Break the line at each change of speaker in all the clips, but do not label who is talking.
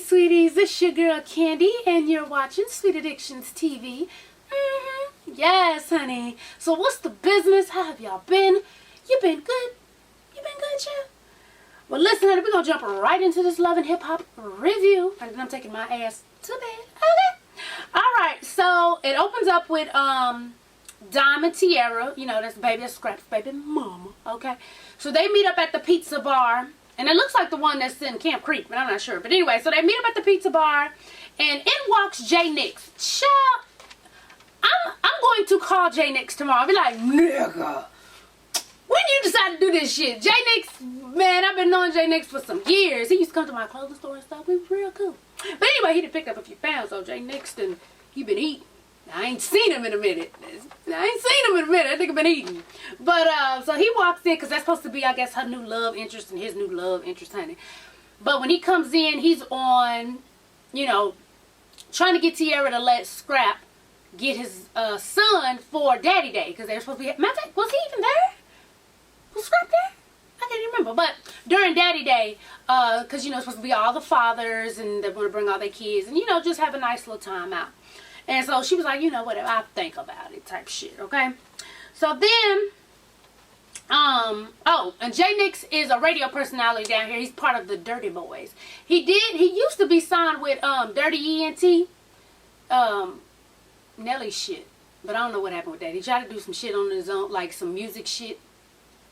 sweeties, it's your girl Candy, and you're watching Sweet Addictions TV. Yes, honey. So what's the business? How have y'all been? You been good? You been good, chill? Well, listen, honey, we're going to jump right into this Love and Hip Hop review. And then I'm taking my ass to bed. Okay? Alright, so it opens up with Diamond Tierra. You know, that's Scrap's baby mama. Okay? So they meet up at the pizza bar. And it looks like the one that's in Camp Creek, but I'm not sure. But anyway, so they meet up at the pizza bar. And in walks Jay Nix. Child, I'm going to call Jay Nix tomorrow. I'll be like, nigga, when you decide to do this shit? Jay Nix, man, I've been knowing Jay Nix for some years. He used to come to my clothing store and stuff. He was real cool. But anyway, he done picked up a few pounds. So Jay Nix, he been eating. I ain't seen him in a minute. I think I've been eating. But, so he walks in, because that's supposed to be, I guess, her new love interest and his new love interest, honey. But when he comes in, he's on, you know, trying to get Tierra to let Scrap get his son for Daddy Day. Because they're supposed to be, matter of fact, was he even there? Was Scrap there? I can't even remember. But during Daddy Day, because, you know, it's supposed to be all the fathers and they want to bring all their kids and, you know, just have a nice little time out. And so she was like, you know, whatever, I'll think about it type shit, okay? So then, oh, and Jay Nix is a radio personality down here. He's part of the Dirty Boys. He used to be signed with Dirty ENT, Nelly shit. But I don't know what happened with that. He tried to do some shit on his own, like some music shit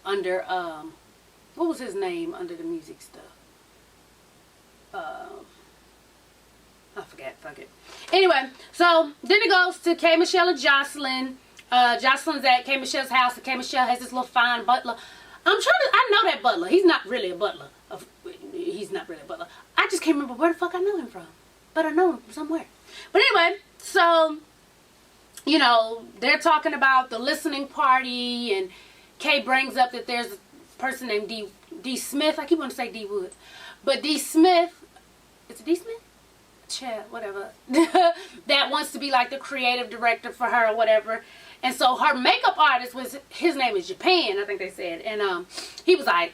under, what was his name under the music stuff? I forget, fuck it. Anyway, so then it goes to K. Michelle and Jocelyn. Jocelyn's at K. Michelle's house, and K. Michelle has this little fine butler. I know that butler. He's not really a butler. He's not really a butler. I just can't remember where the fuck I know him from. But I know him from somewhere. But anyway, so, you know, they're talking about the listening party, and Kay brings up that there's a person named D. Smith. I keep wanting to say D. Wood. But D. Smith, is it D. Smith? Chat, whatever, that wants to be like the creative director for her or whatever. And so her makeup artist his name is Japan, I think they said. And he was like,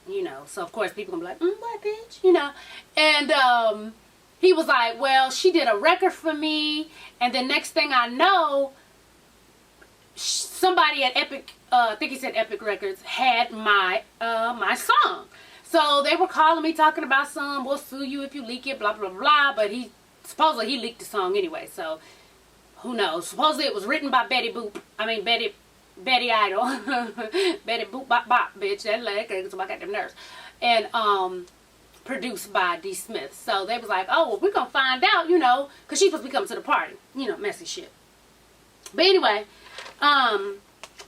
you know, so of course people gonna be like, what bitch, you know. And he was like, well, she did a record for me, and the next thing I know, somebody at Epic, I think he said Epic Records, had my my song. So they were calling me talking about some, we'll sue you if you leak it, blah, blah, blah. But supposedly he leaked the song anyway. So who knows? Supposedly it was written by Betty Idol. Betty Boop Bop Bop, bitch. That leg, because I got them nerves. And produced by D. Smith. So they was like, oh, well, we're going to find out, you know, because she's supposed to be coming to the party. You know, messy shit. But anyway,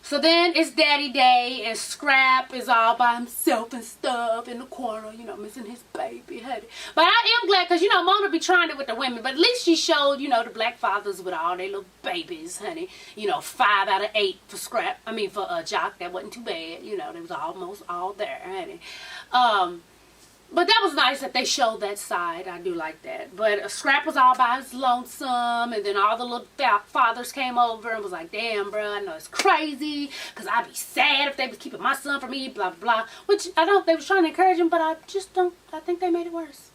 so then it's Daddy Day, and Scrap is all by himself and stuff in the corner, you know, missing his baby, honey. But I am glad, because, you know, Mona be trying it with the women, but at least she showed, you know, the black fathers with all their little babies, honey. You know, 5 out of 8 for Scrap. I mean, for Jock, that wasn't too bad. You know, they was almost all there, honey. But that was nice that they showed that side. I do like that. But Scrap was all by his lonesome. And then all the little fathers came over and was like, damn, bro, I know it's crazy. Because I'd be sad if they was keeping my son from me, blah, blah, blah. Which, I don't, they was trying to encourage him, but I just don't, I think they made it worse.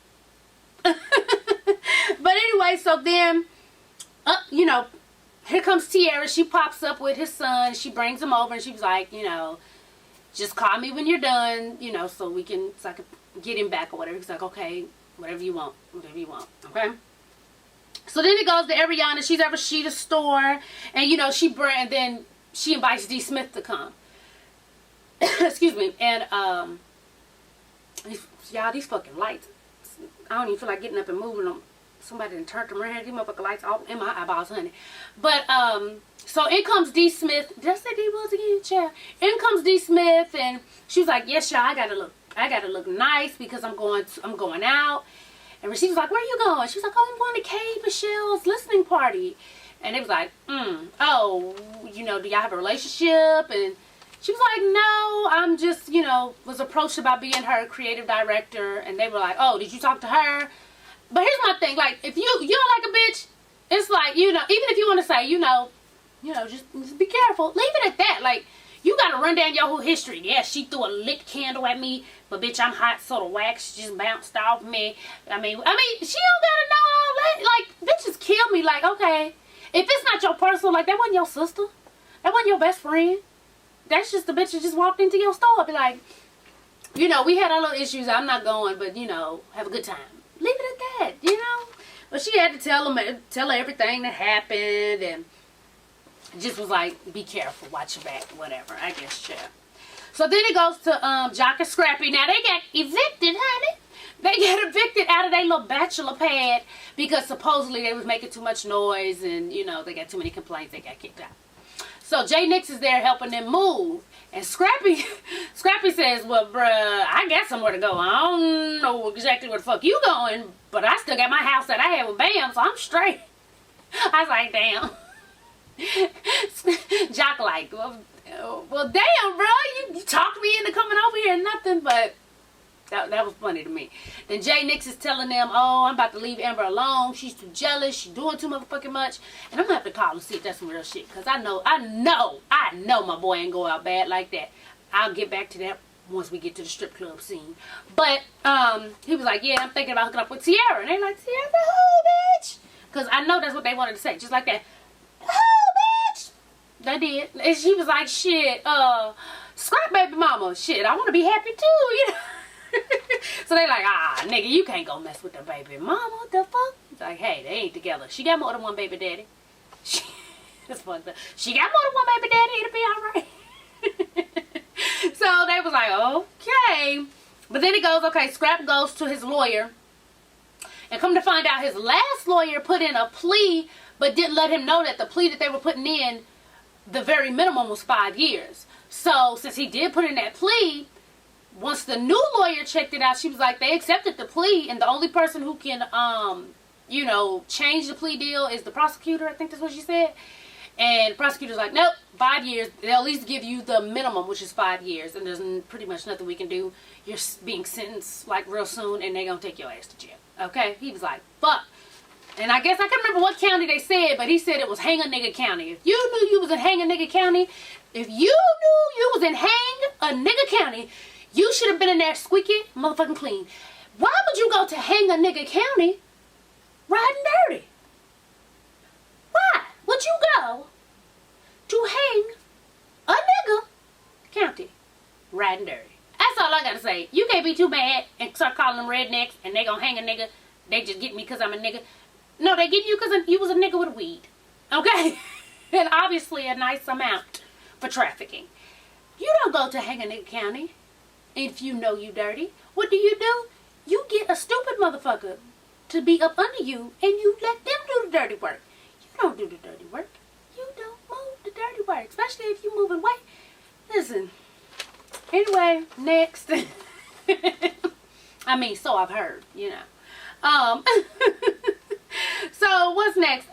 But anyway, so then, you know, here comes Tierra. She pops up with his son. She brings him over and she was like, you know, just call me when you're done, you know, so I can get him back or whatever. He's like, okay, whatever you want, okay? So then it goes to Ariana. She's at Rashida's store, and you know, then she invites D. Smith to come. Excuse me. And y'all, these fucking lights, I don't even feel like getting up and moving them. Somebody done turned them around. These motherfucking lights off in my eyeballs, honey. But so in comes D. Smith. Did I say D. Woods again? Child. In comes D. Smith, and she was like, yes, y'all, I gotta look nice because I'm going out. And she was like, where are you going? She was like, oh, I'm going to K. Michelle's listening party. And it was like, oh, you know, do y'all have a relationship? And she was like, no, I'm just, you know, was approached about being her creative director. And they were like, oh, did you talk to her? But here's my thing, like, if you don't like a bitch, it's like, you know, even if you want to say, you know, just be careful. Leave it at that. Like, you got to run down your whole history. Yeah, she threw a lit candle at me, But bitch, I'm hot, so the wax just bounced off me. I mean, she don't gotta know all that. Like, bitches kill me. Like, okay, if it's not your personal, like, that wasn't your sister. That wasn't your best friend. That's just the bitch that just walked into your store. Be like, you know, we had our little issues. I'm not going, but, you know, have a good time. Leave it at that, you know. But she had to tell her everything that happened, and just was like, be careful, watch your back, whatever. I guess, yeah. So then it goes to Jock and Scrappy. Now, they got evicted, honey. They got evicted out of their little bachelor pad because supposedly they was making too much noise, and, you know, they got too many complaints. They got kicked out. So J Nix is there helping them move. And Scrappy says, well, bruh, I got somewhere to go. I don't know exactly where the fuck you going, but I still got my house that I had with Bam, so I'm straight. I was like, damn. Jock like, well, damn, bro, you talked me into coming over here and nothing, but that was funny to me. Then J Nix is telling them, oh, I'm about to leave Amber alone. She's too jealous. She's doing too motherfucking much. And I'm going to have to call and see if that's some real shit. Because I know my boy ain't go out bad like that. I'll get back to that once we get to the strip club scene. But he was like, yeah, I'm thinking about hooking up with Sierra. And they like, Sierra who, bitch? Because I know that's what they wanted to say. Just like that. Who, bitch? They did. And she was like, shit, Scrap baby mama. Shit, I want to be happy too, you know. So they like, nigga, you can't go mess with the baby mama. What the fuck? It's like, hey, they ain't together. She got more than one baby daddy. That's fucked up. She got more than one baby daddy. It'll be alright. So they was like, okay. But then it goes, okay, Scrap goes to his lawyer. And come to find out, his last lawyer put in a plea, but didn't let him know that the plea that they were putting in, the very minimum was 5 years. So since he did put in that plea, once the new lawyer checked it out, she was like, they accepted the plea, and the only person who can, you know, change the plea deal is the prosecutor. I think that's what she said. And the prosecutor's like, nope, 5 years. They'll at least give you the minimum, which is 5 years, and there's pretty much nothing we can do. You're being sentenced, like, real soon, and they're going to take your ass to jail. Okay? He was like, fuck. And I guess I can't remember what county they said, but he said it was Hang a Nigga County. If you knew you was in Hang a Nigga County, if you knew you was in Hang a Nigga County, you should have been in there squeaky, motherfucking clean. Why would you go to Hang a Nigga County riding dirty? Why would you go to Hang a Nigga County riding dirty? That's all I gotta say. You can't be too mad and start calling them rednecks and they gonna hang a nigga. They just get me because I'm a nigga. No, they get you because you was a nigga with a weed. Okay? And obviously a nice amount for trafficking. You don't go to Hang a Nigga County if you know you dirty. What do? You get a stupid motherfucker to be up under you and you let them do the dirty work. You don't do the dirty work. You don't move the dirty work. Especially if you moving weight. Listen. Anyway, next. I mean, so I've heard, you know. So what's next?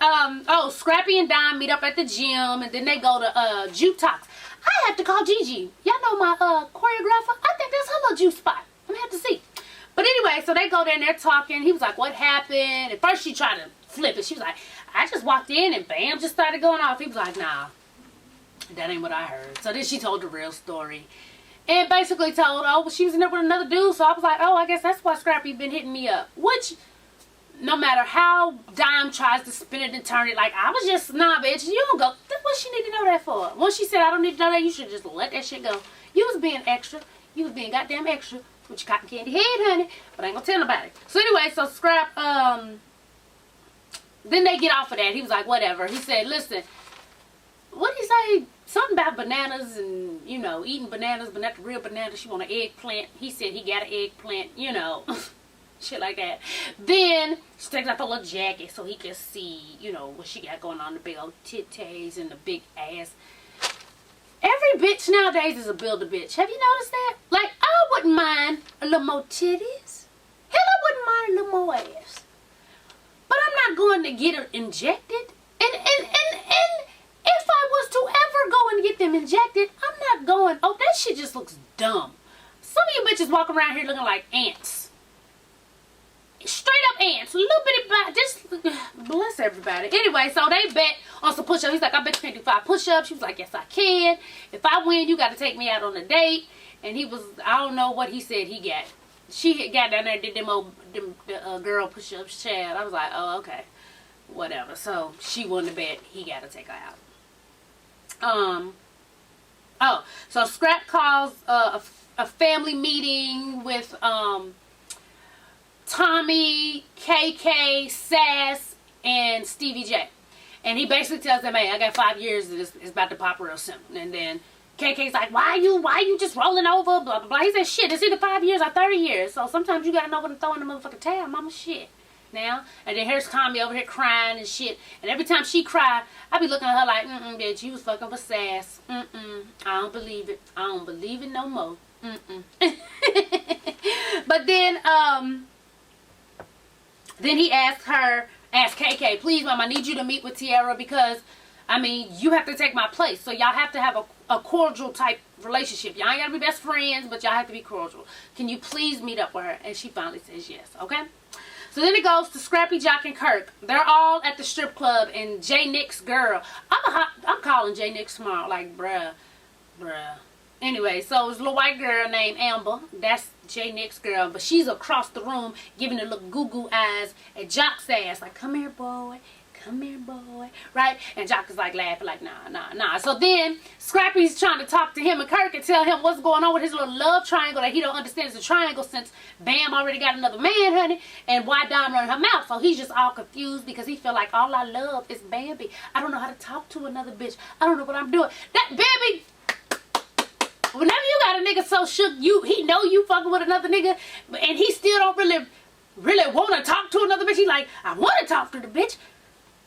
Scrappy and Dime meet up at the gym, and then they go to Juke Talks. I have to call Gigi. Y'all know my choreographer? I think that's her little juice spot. I'm gonna have to see. But anyway, so they go there and they're talking. He was like, what happened? At first she tried to flip it. She was like, I just walked in and bam, just started going off. He was like, nah, that ain't what I heard. So then she told the real story. And basically told, oh, well, she was in there with another dude. So I was like, oh, I guess that's why Scrappy been hitting me up. Which, no matter how Dime tries to spin it and turn it, like, I was just, nah, bitch, you don't go. That's what she need to know that for. Once she said, I don't need to know that, you should just let that shit go. You was being extra. You was being goddamn extra with your cotton candy head, honey. But I ain't gonna tell nobody. So anyway, so Scrap, then they get off of that. He was like, whatever. He said, listen, what did he say? Something about bananas and, you know, eating bananas, but not the real banana. She want an eggplant. He said he got an eggplant, you know. Shit like that. Then she takes off her little jacket so he can see, you know, what she got going on. The big old titties and the big ass. Every bitch nowadays is a build-a-bitch. Have you noticed that? Like, I wouldn't mind a little more titties. Hell, I wouldn't mind a little more ass. But I'm not going to get her injected. And if I was to ever go and get them injected, I'm not going, oh, that shit just looks dumb. Some of you bitches walk around here looking like ants. Straight up ants. A little bitty body. Just bless everybody. Anyway, so they bet on some push-ups. He's like, I bet you can't do 5 push-ups. She was like, yes, I can. If I win, you got to take me out on a date. And he was, I don't know what he said he got. She had got down there and did the girl push-ups, child. I was like, oh, okay. Whatever. So she won the bet. He got to take her out. Oh, so Scrap calls a family meeting with Tommy, KK, Sass, and Stevie J. And he basically tells them, hey, I got 5 years of this. It's about to pop real soon. And then KK's like, why you just rolling over? Blah, blah, blah. He said, shit, it's either 5 years or 30 years. So sometimes you got to know when to throw in the motherfucking towel. Mama, shit. Now. And then here's Tommy over here crying and shit. And every time she cry, I be looking at her like, bitch, you was fucking with Sass. I don't believe it. I don't believe it no more. But then he asked KK, please, mom, I need you to meet with Tiara because, I mean, you have to take my place. So y'all have to have a cordial type relationship. Y'all ain't got to be best friends, but y'all have to be cordial. Can you please meet up with her? And she finally says yes, okay? So then it goes to Scrappy, Jock, and Kirk. They're all at the strip club, and J Nick's girl. I'm calling J Nick smart, like, bruh. Anyway, so it's a little white girl named Amber. That's J Nick's girl, but she's across the room giving the little goo-goo eyes at Jock's ass, like, come here, boy. Come here, boy. Right? And Jock is like laughing like, nah. So then Scrappy's trying to talk to him and Kirk and tell him what's going on with his little love triangle that he don't understand is a triangle since Bam already got another man, honey, and why Dom running her mouth. So he's just all confused because he feel like all I love is Bambi. I don't know how to talk to another bitch. I don't know what I'm doing. That Bambi, whenever you got a nigga so shook, he know you fucking with another nigga, and he still don't really want to talk to another bitch. He like, I want to talk to the bitch,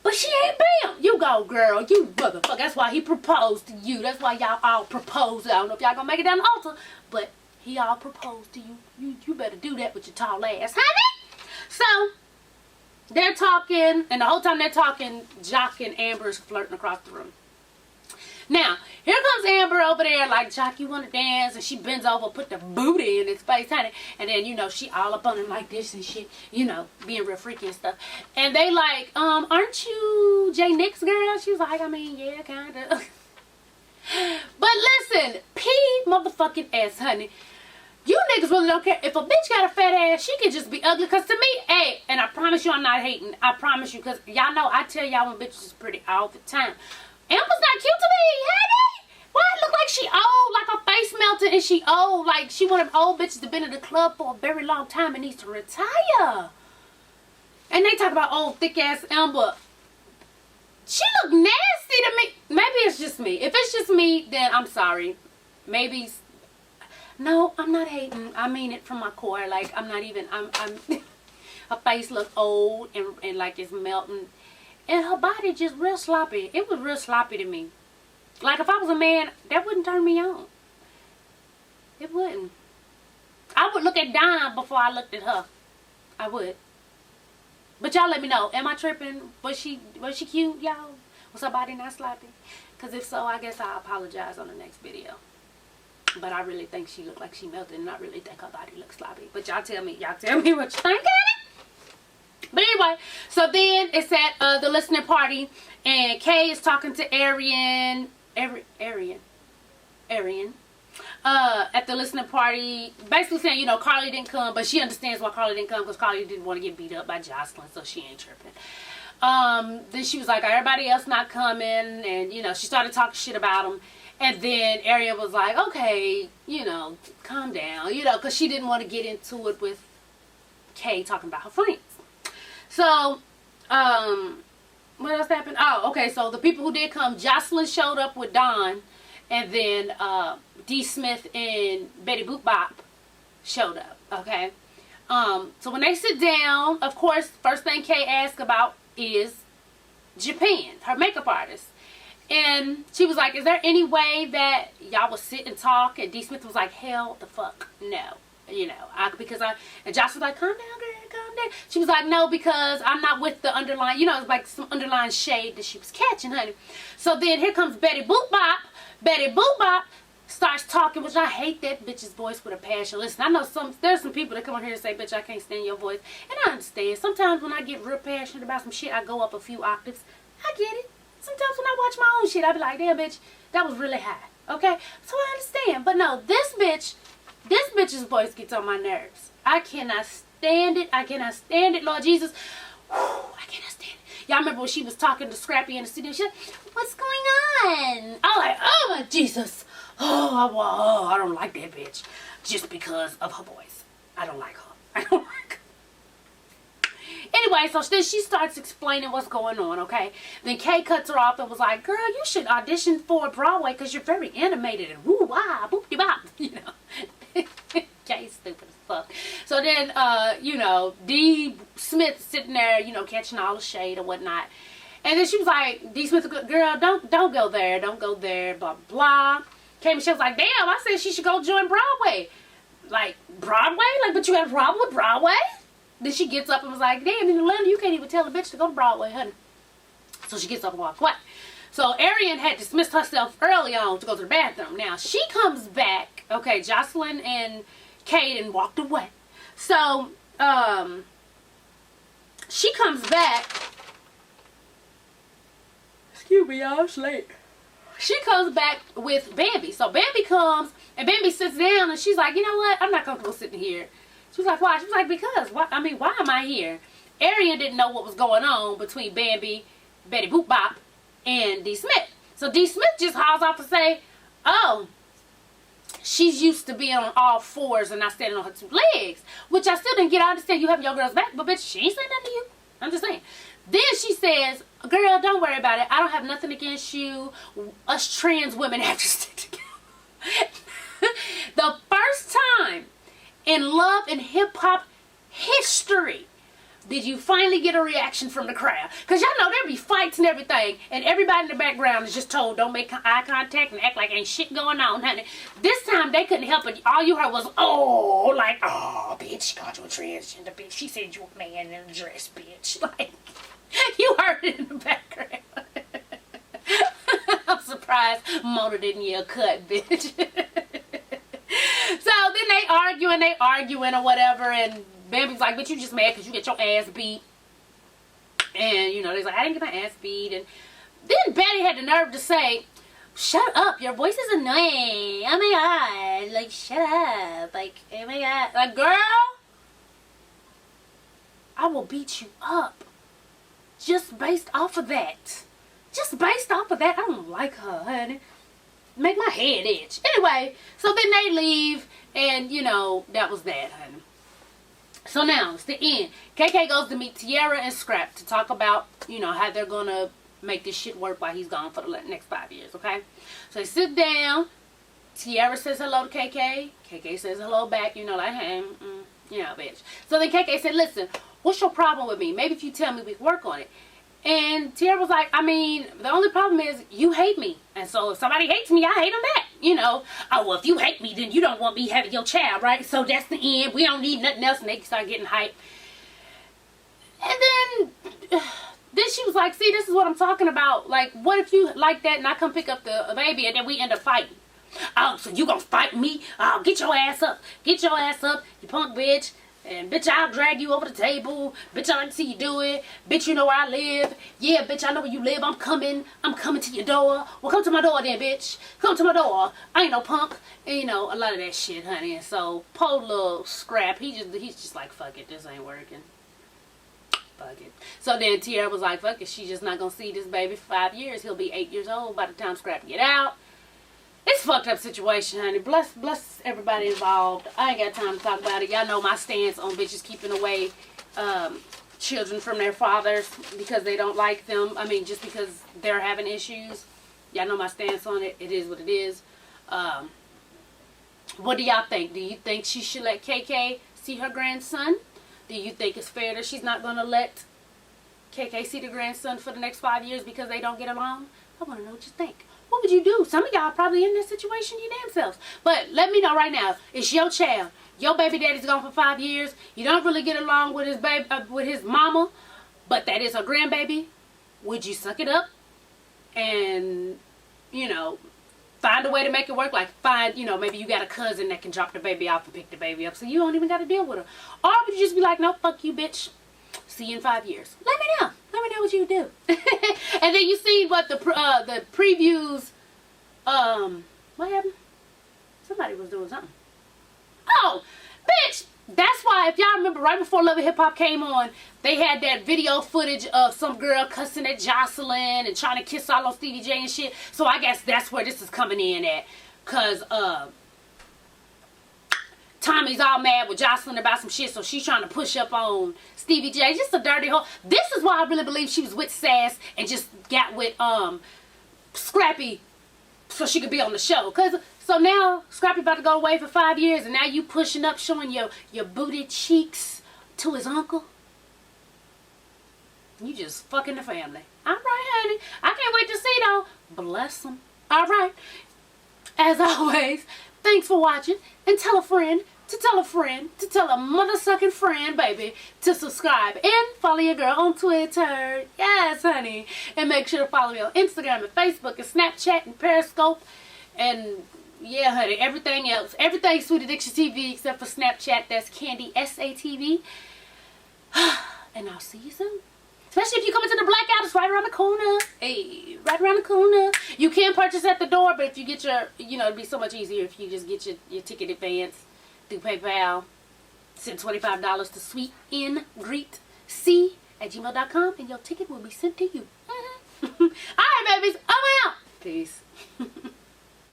but she ain't Bam. You go, girl. You motherfucker. That's why he proposed to you. That's why y'all all proposed. I don't know if y'all gonna make it down the altar, but he all proposed to you. You better do that with your tall ass, honey. So they're talking, and the whole time they're talking, Jock and Amber is flirting across the room. Now, here comes Amber over there like, Jock, you want to dance? And she bends over, put the booty in his face, honey. And then, you know, she all up on him like this and shit, you know, being real freaky and stuff. And they like, aren't you J Nick's girl? She was like, I mean, yeah, kind of. But listen, P motherfucking S, honey. You niggas really don't care. If a bitch got a fat ass, she can just be ugly. Because to me, hey, and I promise you I'm not hating. I promise you. Because y'all know I tell y'all when bitches is pretty all the time. Amber's not cute to me, honey. Why it look like she old, like her face melted, and she old, like she one of them old bitches that been in the club for a very long time and needs to retire. And they talk about old thick ass Amber. She look nasty to me. Maybe it's just me. If it's just me, then I'm sorry. Maybe. No, I'm not hating. I mean it from my core. Like I'm not even. I'm. Her face look old and like it's melting. And her body just real sloppy. It was real sloppy to me. Like if I was a man, that wouldn't turn me on. It wouldn't. I would look at Dom before I looked at her. I would. But y'all let me know. Am I tripping? Was she cute, y'all? Was her body not sloppy? Because if so, I guess I'll apologize on the next video. But I really think she looked like she melted, and I really think her body looks sloppy. But y'all tell me what you think, honey. But anyway, so then it's at the listening party, and Kay is talking to Arian at the listening party, basically saying, you know, Carly didn't come, but she understands why Carly didn't come, because Carly didn't want to get beat up by Jocelyn, so she ain't tripping. Then she was like, everybody else not coming, and, you know, she started talking shit about him, and then Arian was like, okay, you know, calm down, you know, because she didn't want to get into it with Kay talking about her friends. So, what else happened? Oh, okay, so the people who did come, Jocelyn showed up with Don, and then D. Smith and Betty Boop Bop showed up, okay? So when they sit down, of course, first thing Kay asked about is Japan, her makeup artist. And she was like, is there any way that y'all would sit and talk? And D. Smith was like, hell the fuck no. You know, and Josh was like, calm down, girl, calm down. She was like, no, because I'm not with the underlying, you know, it's like some underlying shade that she was catching, honey. So then here comes Betty Boop Bop. Betty Boop Bop starts talking, which I hate that bitch's voice with a passion. Listen, I know there's some people that come on here and say, bitch, I can't stand your voice. And I understand. Sometimes when I get real passionate about some shit, I go up a few octaves. I get it. sometimes when I watch my own shit, I be like, damn, bitch, that was really high. Okay? So I understand. But no, this bitch's voice gets on my nerves. I cannot stand it. I cannot stand it, Lord Jesus. Whew, I cannot stand it. Y'all remember when she was talking to Scrappy in the studio? She's like, what's going on? I'm like, oh my Jesus. Oh, I don't like that bitch. Just because of her voice. I don't like her. I don't like her. Anyway, so then she starts explaining what's going on, okay? Then Kay cuts her off and was like, girl, you should audition for Broadway because you're very animated and woo-wah, boop-de-bop, you know. Kay's stupid as fuck. So then, you know, D. Smith sitting there, you know, catching all the shade or whatnot. And then she was like, D. Smith, girl, don't go there, don't go there, blah, blah. Kay Michelle's like, damn, I said she should go join Broadway. Like, Broadway? Like, but you had a problem with Broadway? Then she gets up and was like, damn, in Atlanta, you can't even tell a bitch to go to Broadway, honey. So she gets up and walks away. So Arian had dismissed herself early on to go to the bathroom. Now, she comes back. Okay, Jocelyn and Kaden walked away. So, she comes back. Excuse me, y'all, it's late. She comes back with Bambi. So Bambi comes, and Bambi sits down, and she's like, you know what? I'm not comfortable sitting here. She was like, why? She was like, because. Why am I here? Arian didn't know what was going on between Bambi, Betty Boop Bop, and D. Smith. So D. Smith just hauls off and say, oh, she's used to being on all fours and not standing on her two legs. Which I still didn't get. I understand you have your girl's back, but bitch, she ain't saying nothing to you. I'm just saying. Then she says, girl, don't worry about it. I don't have nothing against you. Us trans women have to stick together. The first time in love and hip-hop history did you finally get a reaction from the crowd. Because y'all know there be fights and everything, and everybody in the background is just told don't make eye contact and act like ain't shit going on, honey. This time they couldn't help it. All you heard was, oh, like, oh, bitch, she called you a transgender, bitch. She said you a man in a dress, bitch. Like, you heard it in the background. I'm surprised Mona didn't yell cut, bitch. So then they arguing or whatever, and Bambi's like, bitch, you just mad because you get your ass beat. And, you know, they're like, I didn't get my ass beat. And then Betty had the nerve to say, shut up, your voice is annoying. Oh my God. Like, shut up. Like, oh my God. Like, girl, I will beat you up. Just based off of that. Just based off of that. I don't like her, honey. Make my head itch. Anyway, so then they leave, and, you know, that was that, honey. So now, it's the end. KK goes to meet Tiara and Scrap to talk about, you know, how they're going to make this shit work while he's gone for the next 5 years, okay? So they sit down. Tiara says hello to KK. KK says hello back, you know, like, hey, you know, bitch. So then KK said, listen, what's your problem with me? Maybe if you tell me, we can work on it. And Tiara was like, I mean, the only problem is you hate me. And so if somebody hates me, I hate them back. You know, oh, well, if you hate me, then you don't want me having your child, right? So that's the end. We don't need nothing else. And they start getting hyped. And then she was like, see, this is what I'm talking about. Like, what if you like that and I come pick up the baby and then we end up fighting? Oh, so you gonna fight me? Oh, get your ass up. Get your ass up, you punk bitch. And bitch, I'll drag you over the table. Bitch, I like to see you do it. Bitch, you know where I live. Yeah, bitch, I know where you live. I'm coming to your door. Well, come to my door then, bitch. Come to my door. I ain't no punk. And, you know, a lot of that shit, honey. And so, poor little Scrap, he's just like, fuck it, this ain't working. Fuck it. So then Tiara was like, fuck it, she's just not gonna see this baby for 5 years. He'll be 8 years old by the time Scrap get out. It's a fucked up situation, honey. Bless everybody involved. I ain't got time to talk about it. Y'all know my stance on bitches keeping away children from their fathers because they don't like them. I mean, just because they're having issues. Y'all know my stance on it. It is what it is. What do y'all think? Do you think she should let KK see her grandson? Do you think it's fair that she's not going to let KK see the grandson for the next 5 years because they don't get along? I want to know what you think. What would you do? Some of y'all probably in this situation your damn selves. But let me know right now. It's your child. Your baby daddy's gone for 5 years. You don't really get along with his baby, with his mama, but that is her grandbaby. Would you suck it up and, you know, find a way to make it work? Like find, you know, maybe you got a cousin that can drop the baby off and pick the baby up so you don't even got to deal with her. Or would you just be like, no, fuck you, bitch. See you in 5 years. Let me know. Let me know what you do. And then you see what the previews. What happened? Somebody was doing something. Oh, bitch! That's why, if y'all remember, right before Love and Hip Hop came on, they had that video footage of some girl cussing at Jocelyn and trying to kiss all on Stevie J and shit. So I guess that's where this is coming in at. Cause Tommy's all mad with Jocelyn about some shit, so she's trying to push up on Stevie J. Just a dirty hoe. This is why I really believe she was with Sass and just got with Scrappy so she could be on the show. Cause so now Scrappy about to go away for 5 years, and now you pushing up, showing your booty cheeks to his uncle. You just fucking the family. All right, honey. I can't wait to see though. Bless them. All right. As always, thanks for watching, and tell a friend to tell a friend to tell a mother-sucking friend, baby, to subscribe and follow your girl on Twitter. Yes, honey. And make sure to follow me on Instagram and Facebook and Snapchat and Periscope. And yeah, honey, everything else. Everything Sweet Addiction TV except for Snapchat. That's Candy SATV. And I'll see you soon. Especially if you come into the blackout, it's right around the corner. Hey, right around the corner. You can purchase at the door, but if you get your, it'd be so much easier if you just get your ticket advance through PayPal. Send $25 to sweetandgreetc@gmail.com, and your ticket will be sent to you. All right, babies. I'm out. Peace.